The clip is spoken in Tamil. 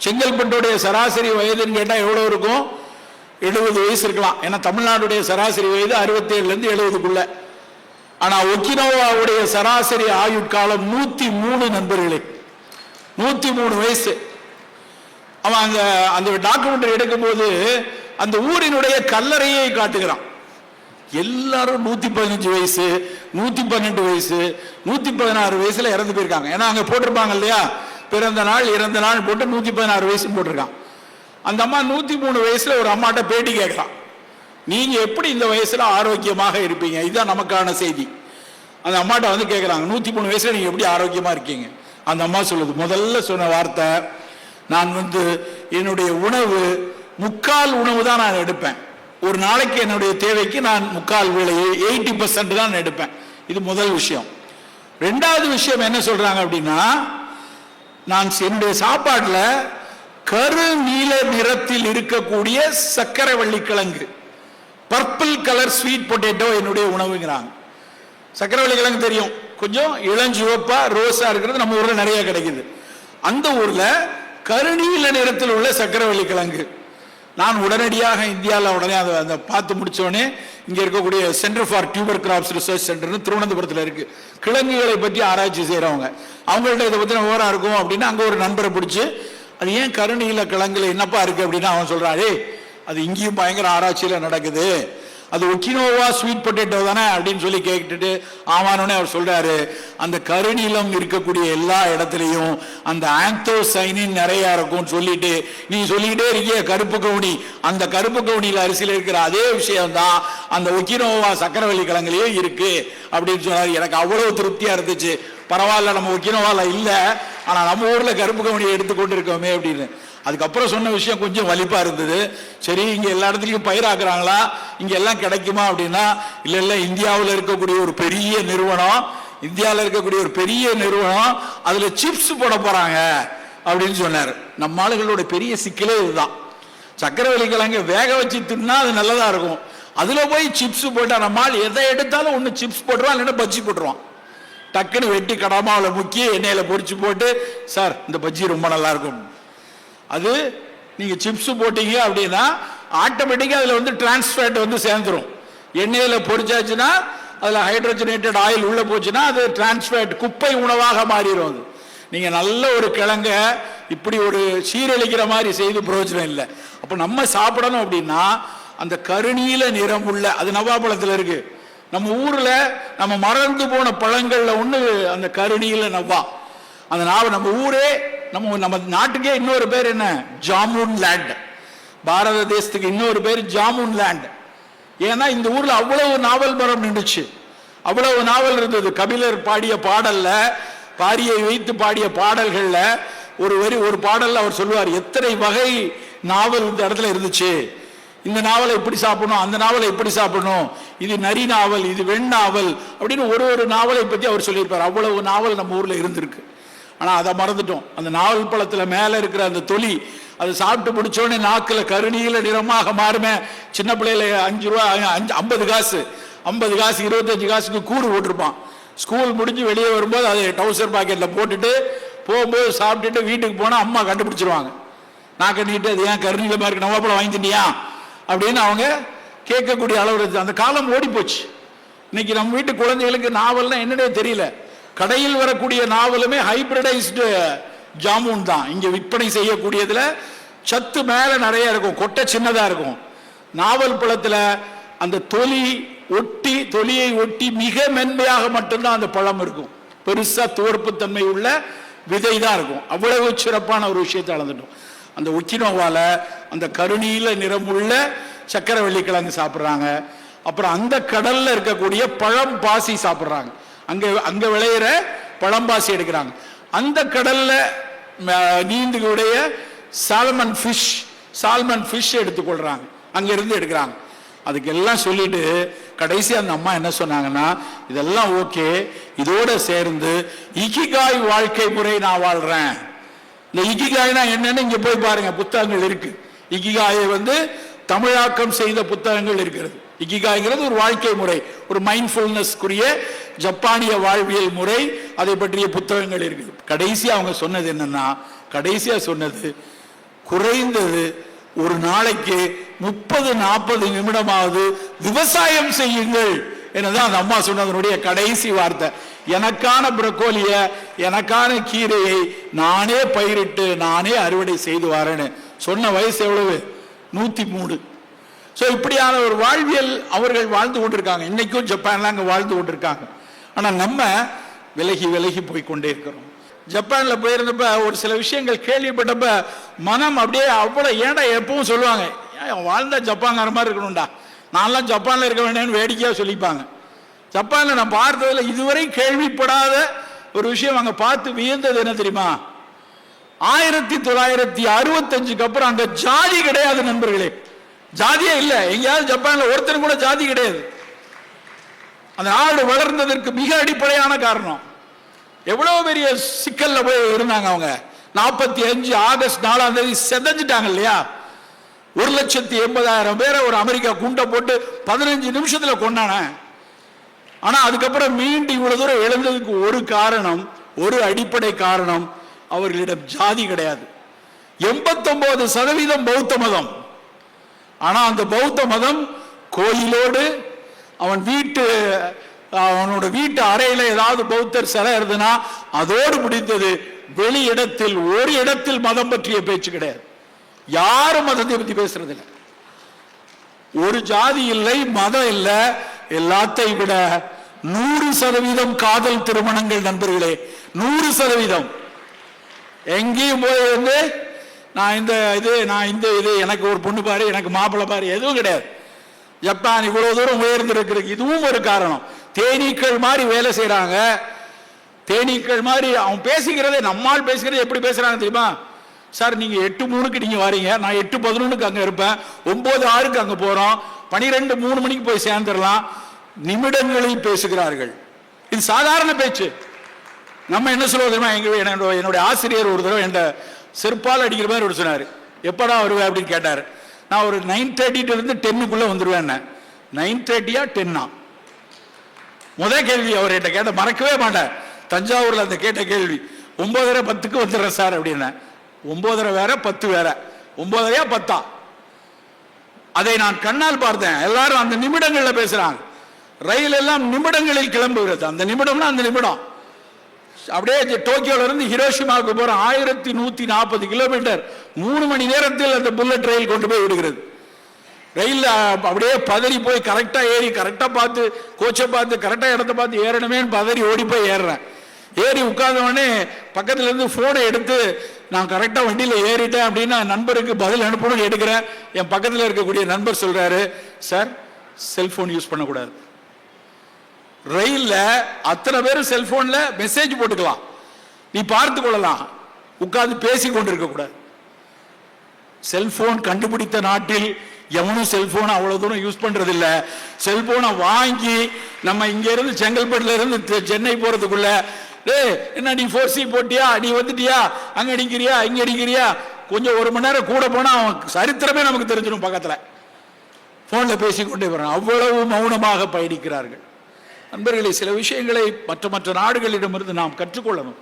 செங்கல்பட்டுடைய சராசரி வயதுன்னு கேட்டால் எவ்வளோ இருக்கும்? 70 வயசு இருக்கலாம். ஏன்னா தமிழ்நாடுடைய சராசரி வயது 67லேருந்து 70க்குள்ள. ஆனால் ஒக்கினோவாவுடைய சராசரி ஆயுட்காலம் 103 நண்பர்களே, 103 வயசு. அவன் அந்த டாக்குமெண்ட்ரி எடுக்கும்போது அந்த ஊரினுடைய கல்லறையை காட்டுகிறான். எல்லாரும் 115 வயசு, 112 வயசு, 116 வயசுல இறந்து போயிருக்காங்க. ஏன்னா அங்க போட்டிருப்பாங்க இல்லையா, பிறந்த நாள் இறந்த நாள் போட்டு 116 வயசு போட்டிருக்கான். அந்த அம்மா 103 வயசுல ஒரு அம்மாட்ட பேட்டி கேட்கலாம், நீங்க எப்படி இந்த வயசுல ஆரோக்கியமாக இருப்பீங்க? இதுதான் நமக்கான செய்தி. அந்த அம்மாட்ட வந்து கேட்கறாங்க, 103 வயசுல நீங்க எப்படி ஆரோக்கியமா இருக்கீங்க? அந்த அம்மா சொல்லுது, முதல்ல சொன்ன வார்த்தை, நான் வந்து என்னுடைய உணவு 3/4 உணவு தான் நான் எடுப்பேன். ஒரு நாளைக்கு என்னுடைய தேவைக்கு நான் 3/4 வேளையை 80% தான் எடுப்பேன். இது முதல் விஷயம். ரெண்டாவது விஷயம் என்ன சொல்றாங்க அப்படின்னா, நான் என்னுடைய சாப்பாடுல கரு நீல நிறத்தில் இருக்கக்கூடிய சக்கரவள்ளி கிழங்கு, பர்பிள் கலர் ஸ்வீட் பொட்டேட்டோ என்னுடைய உணவுங்கிறாங்க. சக்கரவள்ளி கிழங்கு தெரியும், கொஞ்சம் இளஞ்சிவப்பா ரோஸா இருக்கிறது நம்ம ஊர்ல நிறைய கிடைக்குது. அந்த ஊர்ல கருநீல நிறத்தில் உள்ள சக்கரவள்ளி கிழங்கு. நான் உடனடியாக இந்தியாவில் உடனே அதை பார்த்து முடிச்சோடனே இங்கே இருக்கக்கூடிய centre for tuber crops research சென்டர்னு திருவனந்தபுரத்தில் இருக்கு, கிழங்குகளை பற்றி ஆராய்ச்சி செய்கிறவங்க. அவங்கள்ட்ட இதை பற்றின விவரம் இருக்கும் அப்படின்னு அங்கே ஒரு நண்பரை பிடிச்சி, அது ஏன் கருநீல கிழங்குல என்னப்பா இருக்கு அப்படின்னு அவன் சொல்றாரு, அது இங்கேயும் பயங்கர ஆராய்ச்சியில் நடக்குது, அது ஒக்கினோவா ஸ்வீட் பொட்டேட்டோ தானே அப்படின்னு சொல்லி கேட்டுட்டு ஆமானோடனே அவர் சொல்றாரு, அந்த கருநீலம் இருக்கக்கூடிய எல்லா இடத்துலையும் அந்த ஆந்தோசைனின் நிறைய இருக்கும்னு சொல்லிட்டு நீ சொல்லிக்கிட்டே இருக்கிய கருப்பு கவுனி, அந்த கருப்பு கவுனியில் அரிசியில் இருக்கிற அதே விஷயம் தான் அந்த ஒக்கினோவா சக்கரவள்ளி கிழங்குலயும் இருக்கு அப்படின்னு சொன்னார். எனக்கு அவ்வளவு திருப்தியா இருந்துச்சு. பரவாயில்ல, நம்ம ஒக்கினோவால இல்லை, ஆனா நம்ம ஊர்ல கருப்பு கவுனியை எடுத்துக்கொண்டு இருக்கோமே அப்படின்னு. அதுக்கப்புறம் சொன்ன விஷயம் கொஞ்சம் வலிப்பா இருந்தது. சரி, இங்க எல்லா இடத்துலையும் பயிராக்குறாங்களா, இங்க எல்லாம் கிடைக்குமா அப்படின்னா, இல்ல இல்ல, இந்தியாவில் இருக்கக்கூடிய ஒரு பெரிய நிறுவனம், அதுல சிப்ஸ் போட போறாங்க அப்படின்னு சொன்னார். நம்ம ஆளுகளோட பெரிய சிக்கலே இதுதான். சக்கரவள்ளி கிழங்கு வேக வச்சு தின்னா அது நல்லதா இருக்கும், அதுல போய் சிப்ஸ் போட்டா நம்ம ஆள் எதை எடுத்தாலும் ஒண்ணு சிப்ஸ் போட்டுருவான், இல்லைன்னா பஜ்ஜி போட்டுருவான். டக்குன்னு வெட்டி கடாமாவில் முக்கிய எண்ணெயில பொரிச்சு போட்டு, சார் இந்த பஜ்ஜி ரொம்ப நல்லா இருக்கும். அது நீங்க சிப்ஸ் போட்டீங்க அப்படின்னா ஆட்டோமேட்டிக்கா அதுல வந்து டிரான்ஸ்ஃபேட் வந்து சேர்ந்துரும். எண்ணெயில பொரிச்சாச்சுன்னா அதுல ஹைட்ரோஜனேட்டட் ஆயில் உள்ள போச்சுன்னா அது டிரான்ஸ்ஃபேட், குப்பை உணவாக மாறிடும். அது நீங்க நல்ல ஒரு கிழங்க இப்படி ஒரு சீரழிக்கிற மாதிரி செய்து பிரயோஜனம் இல்லை. அப்ப நம்ம சாப்பிடணும் அப்படின்னா அந்த கருநீல நிறம் உள்ள, அது நவாப்பழத்துல இருக்கு. நம்ம ஊர்ல நம்ம மறந்து போன பழங்கள்ல ஒண்ணு அந்த கருநீல நவ்வா. அந்த நம்ம ஊரே நம்ம நாட்டுக்கே இன்னொரு பேர் என்ன, ஜாமுன் லேண்ட். பாரத தேசத்துக்கு இன்னொரு பேர் ஜாமுன் லேண்ட். ஏன்னா இந்த ஊர்ல அவ்வளவு நாவல் மரம் நின்றுச்சு, அவ்வளவு நாவல் இருந்தது. கபிலர் பாடிய பாடல்ல, பாரியை வைத்து பாடிய பாடல்கள்ல ஒரு பாடல்ல அவர் சொல்லுவார், எத்தனை வகை நாவல் இந்த இடத்துல இருந்துச்சு, இந்த நாவலை எப்படி சாப்பிடணும், அந்த நாவலை எப்படி சாப்பிடணும், இது நரி நாவல், இது வெண் நாவல் அப்படின்னு ஒரு நாவலை பத்தி அவர் சொல்லியிருப்பார். அவ்வளவு நாவல் நம்ம ஊர்ல இருந்திருக்கு. ஆனா அதை மறந்துட்டோம். அந்த நாவல் பழத்துல மேல இருக்கிற அந்த தொலி, அதை சாப்பிட்டு முடிச்சோடனே நாக்குல கருநீல நிறமாக மாறுமே. சின்ன பிள்ளையில 5 ரூபா 50 காசு 25 காசுக்கு கூறு போட்டிருப்பான். ஸ்கூல் முடிஞ்சு வெளியே வரும்போது அதை டவுசர் பாக்கெட்ல போட்டுட்டு போகும்போது சாப்பிட்டுட்டு வீட்டுக்கு போனா அம்மா கண்டுபிடிச்சிருவாங்க. நாக்க நீட்டு, அது ஏன் கருநீலமா இருக்கு, நவாப்பழம் வாங்கிட்டியா அப்படின்னு அவங்க கேட்கக்கூடிய அளவு. அந்த காலம் ஓடி போச்சு. இன்னைக்கு நம்ம வீட்டு குழந்தைகளுக்கு நாவல்னா என்னன்னே தெரியல. கடையில் வரக்கூடிய நாவலுமே ஹைபிரிடைஸ்டு ஜாமுன் தான். இங்க விற்பனை செய்யக்கூடியதுல சத்து மேல நிறைய இருக்கும், கொட்டை சின்னதா இருக்கும். நாவல் பழத்துல அந்த தொலியை ஒட்டி மிக மென்மையாக மட்டும்தான் அந்த பழம் இருக்கும். பெருசா துவர்ப்பு தன்மை உள்ள விதை தான் இருக்கும். அவ்வளவு சிறப்பான ஒரு விஷயத்தை அளந்துட்டோம். அந்த ஒக்கினோவால அந்த கருநீல நிறமுள்ள சக்கரவள்ளி கிழங்கு சாப்பிட்றாங்க. அப்புறம் அந்த கடல்ல இருக்கக்கூடிய பழம் பாசி சாப்பிட்றாங்க. அங்க விளையிற பழம்பாசி எடுக்கிறாங்க. அந்த கடல்ல நீந்துடைய சால்மன் ஃபிஷ் எடுத்துக்கொள்றாங்க, அங்க இருந்து எடுக்கிறாங்க. அதுக்கு எல்லாம் சொல்லிட்டு கடைசி அந்த அம்மா என்ன சொன்னாங்கன்னா, இதெல்லாம் ஓகே, இதோட சேர்ந்து இக்கிகாய் வாழ்க்கை முறை நான் வாழ்றேன். இந்த இக்கிகாய்னா என்னன்னு இங்க போய் பாருங்க, புத்தகங்கள் இருக்கு. இக்கிகாயை வந்து தமிழாக்கம் செய்த புத்தகங்கள் இருக்கிறது. இக்கிகாய்ங்கிறது ஒரு வாழ்க்கை முறை, ஒரு மைண்ட்ஃபுல்னஸ்க்குரிய ஜப்பானிய வாழ்வியல் முறை, அதை பற்றிய புத்தகங்கள் இருக்குது. கடைசியா அவங்க சொன்னது என்னன்னா, குறைந்தது ஒரு நாளைக்கு 30-40 நிமிடமாவது விவசாயம் செய்யுங்கள் என்னதான் அந்த அம்மா சொன்னதனுடைய கடைசி வார்த்தை. எனக்கான புரோக்கோலிய, எனக்கான கீரையை நானே பயிரிட்டு நானே அறுவடை செய்து வரேன்னு சொன்ன வயசு எவ்வளவு? 103. இப்படியான ஒரு வாழ்வியல் அவர்கள் வாழ்ந்து கொண்டிருக்காங்க. இன்னைக்கும் ஜப்பான்ல அங்க வாழ்ந்து கொண்டிருக்காங்க. ஆனா நம்ம விலகி விலகி போய் கொண்டே இருக்கிறோம். ஜப்பான்ல போயிருந்தப்ப ஒரு சில விஷயங்கள் கேள்விப்பட்டப்ப மனம் அப்படியே அவ்வளவு, ஏன்டா எப்பவும் சொல்லுவாங்க வாழ்ந்தா ஜப்பான்கார மாதிரி இருக்கணும்டா, நான்லாம் ஜப்பான்ல இருக்க வேண்டியன்னு வேடிக்கையா சொல்லிப்பாங்க. ஜப்பான்ல நான் பார்த்ததுல இதுவரை கேள்விப்படாத ஒரு விஷயம் அங்க பார்த்து வியந்தது என்ன தெரியுமா? 1965க்கு அப்புறம் அங்க ஜாதி கிடையாது நண்பர்களே. ஜாதியே இல்லை. எங்கேயாவது ஜப்பான்ல ஒருத்தரும் கூட ஜாதி கிடையாது. அந்த நாடு வளர்ந்ததற்கு மிக அடிப்படையான காரணம், எவ்வளவு பெரிய சிக்கல்ல போய் இருந்தாங்க அவங்க. 45 ஆகஸ்ட் 4ஆம் தேதி செதஞ்சிட்டாங்க இல்லையா? 1,80,000 பேரை ஒரு அமெரிக்கா குண்டை போட்டு 15 நிமிஷத்துல கொண்டான. ஆனா அதுக்கப்புறம் மீண்டும் இவ்வளவு தூரம் எழுந்ததுக்கு ஒரு காரணம், ஒரு அடிப்படை காரணம், அவர்களிடம் ஜாதி கிடையாது. 89% பௌத்த மதம். ஆனா அந்த பௌத்த மதம் கோயிலோடு அவனோட வீட்டு அறையில ஏதாவது பௌத்தர் சிலை இருந்ததுன்னா அதோடு முடிந்தது. வெளி இடத்தில் ஒரு இடத்தில் மதம் பற்றிய பேச்சு கிடையாது. யாரும் மதத்தை பத்தி பேசுறது இல்லை. ஒரு ஜாதி இல்லை, மதம் இல்லை. எல்லாத்தையும் விட 100% காதல் திருமணங்கள் நண்பர்களே, 100%. எங்கேயும் போய் வந்து நான் இந்த இது எனக்கு ஒரு பொண்ணு பாரு, எனக்கு மாப்பிள்ளை பாரு, எதுவும் கிடையாது. ஜப்பான் இவ்வளவு தூரம் உயர்ந்திருக்கிறது இதுவும் ஒரு காரணம். தேனீக்கள் மாதிரி வேலை செய்யறாங்க. தேனீக்கள் மாதிரி அவன் பேசுகிறதே, நம்மால் பேசுகிறது எப்படி பேசுறாங்க தெரியுமா? சார் நீங்க 8:03க்கு நீங்க வாரீங்க, நான் 8:11க்கு அங்க இருப்பேன், 9:06க்கு அங்க போறோம், 12-3 மணிக்கு போய் சேர்ந்துடலாம். நிமிடங்களில் பேசுகிறார்கள். இது சாதாரண பேச்சு. நம்ம என்ன சொல்லுவோம் தெரியுமா? என்னுடைய ஆசிரியர் ஒரு தடவை என் செருப்பால் அடிக்கிற மாதிரி ஒரு சொன்னார். எப்படா வருவேன் அப்படின்னு கேட்டார். நான் ஒரு 9:30 to 10க்குள்ள வந்துருவேன். 9:30 10 முதல் கேள்வி அவர் என்கிட்ட கேட்ட மறக்கவே மாட்டேன். தஞ்சாவூர்ல அந்த கேட்ட கேள்வி 9:10க்கு வந்துடுறேன் சார் அப்படின்னா. 9:30 வேற 10 வேற, 9:30 10. அதை நான் கண்ணால் பார்த்தேன். எல்லாரும் அந்த நிமிடங்கள்ல பேசுறாங்க. ரயில் எல்லாம் நிமிடங்களில் கிளம்புகிறது. அந்த நிமிடம்னா அந்த நிமிடம். அப்படியே டோக்கியோல இருந்து ஹிரோஷிமாவுக்கு போற 1140 கிலோமீட்டர் 3 மணி நேரத்தில் அந்த புல்லட் ரயில் கொண்டு போய் விடுகிறது. ரயில் அப்படியே பதறி போய் கரெக்டா ஏறி, கரெக்டா பார்த்து கோச்சை பார்த்து கரெக்டா இடத்த பார்த்து ஏறணுமே பதறி ஓடி போய் ஏறுறேன். ஏறி உட்கார்ந்த உடனே பக்கத்துல இருந்து போனை எடுத்து நான் கரெக்டா வண்டியில ஏறிட்டேன் அப்படின்னு நண்பருக்கு பதில் அனுப்பணும் எடுக்கிறேன். என் பக்கத்தில் இருக்கக்கூடிய நண்பர் சொல்றாரு, சார் செல்போன் யூஸ் பண்ணக்கூடாது. ரயில்ல அத்தனை பேரும் செல்போன்ல மெசேஜ் போட்டுக்கலாம், நீ பார்த்து கொள்ளலாம், உட்கார்ந்து பேசி கொண்டிருக்க கூடாது. செல்போன் கண்டுபிடித்த நாட்டில் எவனும் செல்போனை அவ்வளவு தூரம் யூஸ் பண்றது இல்ல. செல்போனை வாங்கி நம்ம இங்க இருந்து செங்கல்பட்டுல இருந்து சென்னை போறதுக்குள்ள என்ன நீ 4C போட்டியா, நீ வந்துட்டியா, அங்க அடிக்கிறியா இங்க அடிக்கிறியா, கொஞ்சம் 1 மணி நேரம் கூட போனா அவன் சரித்திரமே நமக்கு தெரிஞ்சிடும். பக்கத்துல போன்ல பேசிக்கொண்டே போறான். அவ்வளவு மௌனமாக பயணிக்கிறார்கள். நண்பர்களே, சில விஷயங்களை மற்ற நாடுகளிடமிருந்து நாம் கற்றுக்கொள்ளணும்.